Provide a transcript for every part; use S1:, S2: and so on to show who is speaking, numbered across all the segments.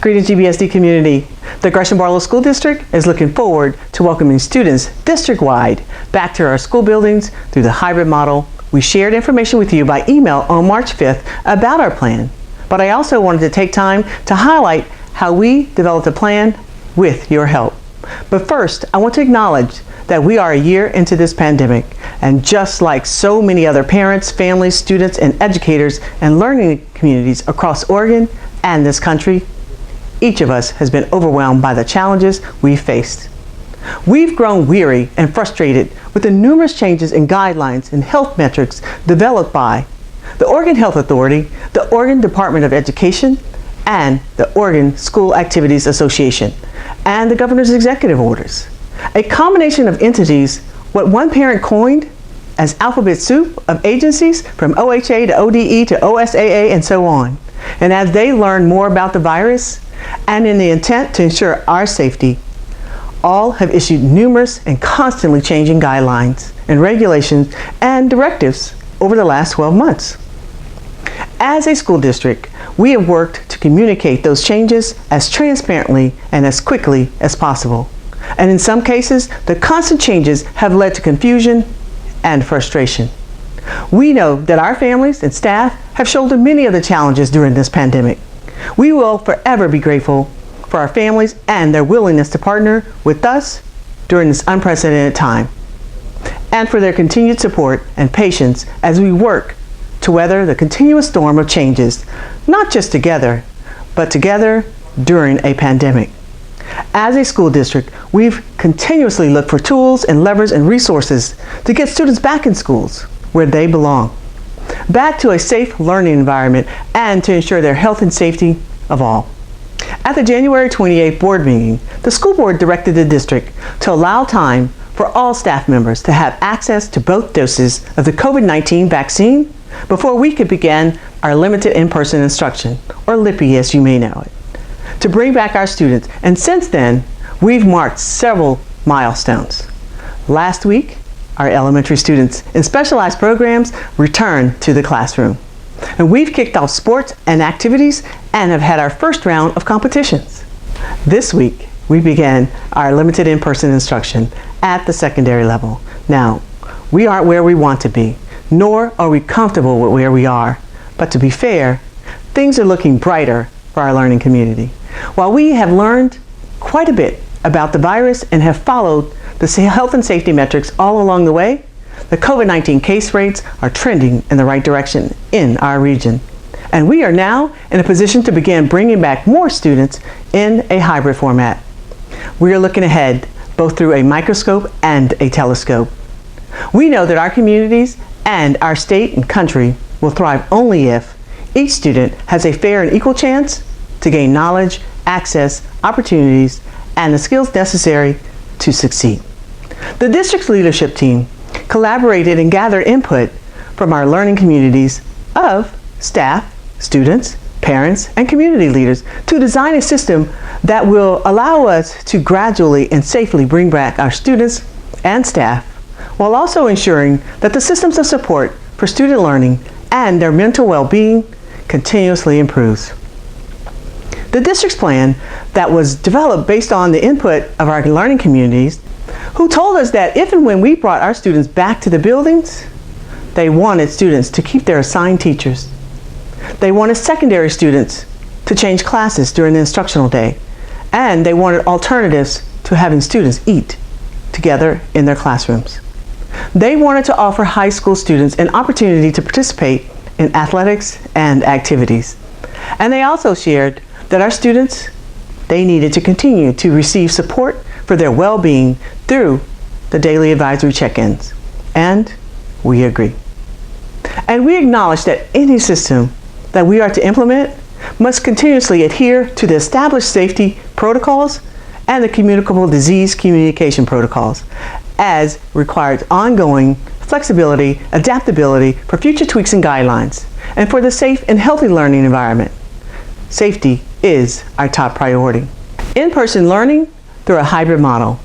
S1: Greetings, GBSD community. The Gresham-Barlow School District is looking forward to welcoming students district-wide back to our school buildings through the hybrid model. We shared information with you by email on March 5th about our plan, but I also wanted to take time to highlight how we developed a plan with your help. But first, I want to acknowledge that we are a year into this pandemic, and just like so many other parents, families, students, and educators and learning communities across Oregon and this country, each of us has been overwhelmed by the challenges we've faced. We've grown weary and frustrated with the numerous changes in guidelines and health metrics developed by the Oregon Health Authority, the Oregon Department of Education, and the Oregon School Activities Association, and the governor's executive orders. A combination of entities, what one parent coined as alphabet soup of agencies from OHA to ODE to OSAA and so on. And as they learn more about the virus, and in the intent to ensure our safety, all have issued numerous and constantly changing guidelines and regulations and directives over the last 12 months. As a school district, we have worked to communicate those changes as transparently and as quickly as possible. And in some cases, the constant changes have led to confusion and frustration. We know that our families and staff have shouldered many of the challenges during this pandemic. We will forever be grateful for our families and their willingness to partner with us during this unprecedented time, and for their continued support and patience as we work to weather the continuous storm of changes, not just together, but together during a pandemic. As a school district, we've continuously looked for tools and levers and resources to get students back in schools where they belong, back to a safe learning environment, and to ensure their health and safety of all. At the January 28th board meeting, the school board directed the district to allow time for all staff members to have access to both doses of the COVID-19 vaccine before we could begin our limited in-person instruction, or LIPI as you may know it, to bring back our students. And since then, we've marked several milestones. Last week, our elementary students in specialized programs returned to the classroom. And we've kicked off sports and activities and have had our first round of competitions. This week, we began our limited in-person instruction at the secondary level. Now, we aren't where we want to be, nor are we comfortable with where we are. But to be fair, things are looking brighter for our learning community. While we have learned quite a bit about the virus and have followed the health and safety metrics all along the way, the COVID-19 case rates are trending in the right direction in our region. And we are now in a position to begin bringing back more students in a hybrid format. We are looking ahead, both through a microscope and a telescope. We know that our communities and our state and country will thrive only if each student has a fair and equal chance to gain knowledge, access, opportunities, and the skills necessary to succeed. The district's leadership team collaborated and gathered input from our learning communities of staff, students, parents, and community leaders to design a system that will allow us to gradually and safely bring back our students and staff, while also ensuring that the systems of support for student learning and their mental well-being continuously improves. The district's plan that was developed based on the input of our learning communities, who told us that if and when we brought our students back to the buildings, they wanted students to keep their assigned teachers. They wanted secondary students to change classes during the instructional day, and they wanted alternatives to having students eat together in their classrooms. They wanted to offer high school students an opportunity to participate in athletics and activities. And they also shared that our students, they needed to continue to receive support for their well-being through the daily advisory check-ins. And we agree. And we acknowledge that any system that we are to implement must continuously adhere to the established safety protocols and the communicable disease communication protocols, as requires ongoing flexibility, adaptability for future tweaks and guidelines, and for the safe and healthy learning environment. Safety is our top priority. In-person learning through a hybrid model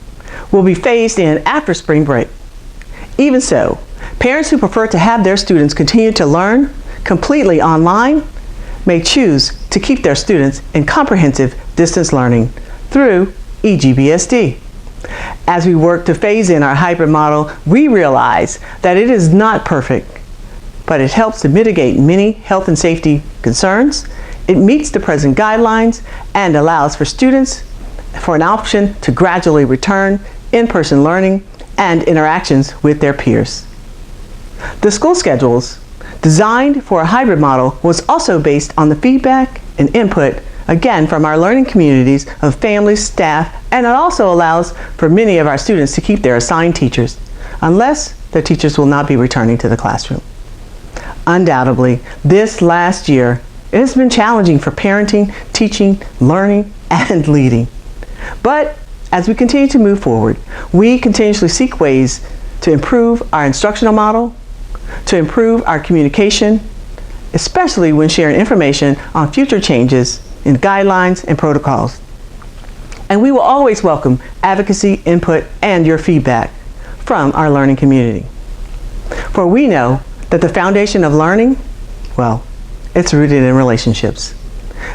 S1: will be phased in after spring break. Even so, parents who prefer to have their students continue to learn completely online may choose to keep their students in comprehensive distance learning through EGBSD. As we work to phase in our hybrid model, we realize that it is not perfect, but it helps to mitigate many health and safety concerns. It meets the present guidelines and allows for students for an option to gradually return in-person learning and interactions with their peers. The school schedules designed for a hybrid model was also based on the feedback and input, again, from our learning communities of families, staff, and it also allows for many of our students to keep their assigned teachers, unless the teachers will not be returning to the classroom. Undoubtedly, this last year, it has been challenging for parenting, teaching, learning, and leading. But as we continue to move forward, we continuously seek ways to improve our instructional model, to improve our communication, especially when sharing information on future changes in guidelines and protocols. And we will always welcome advocacy, input, and your feedback from our learning community. For we know that the foundation of learning, well, it's rooted in relationships.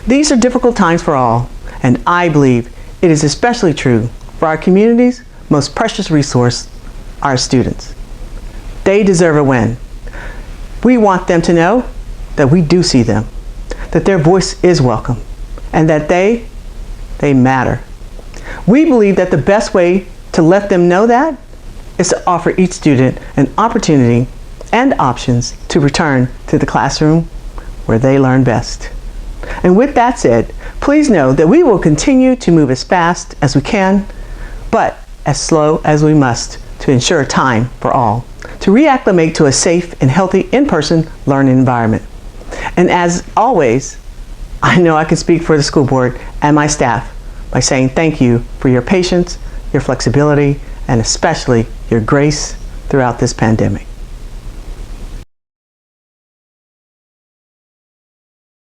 S1: These are difficult times for all, and I believe it is especially true for our community's most precious resource, our students. They deserve a win. We want them to know that we do see them, that their voice is welcome, and that they matter. We believe that the best way to let them know that is to offer each student an opportunity and options to return to the classroom where they learn best. And with that said, please know that we will continue to move as fast as we can, but as slow as we must to ensure time for all, to reacclimate to a safe and healthy in-person learning environment. And as always, I know I can speak for the school board and my staff by saying thank you for your patience, your flexibility, and especially your grace throughout this pandemic.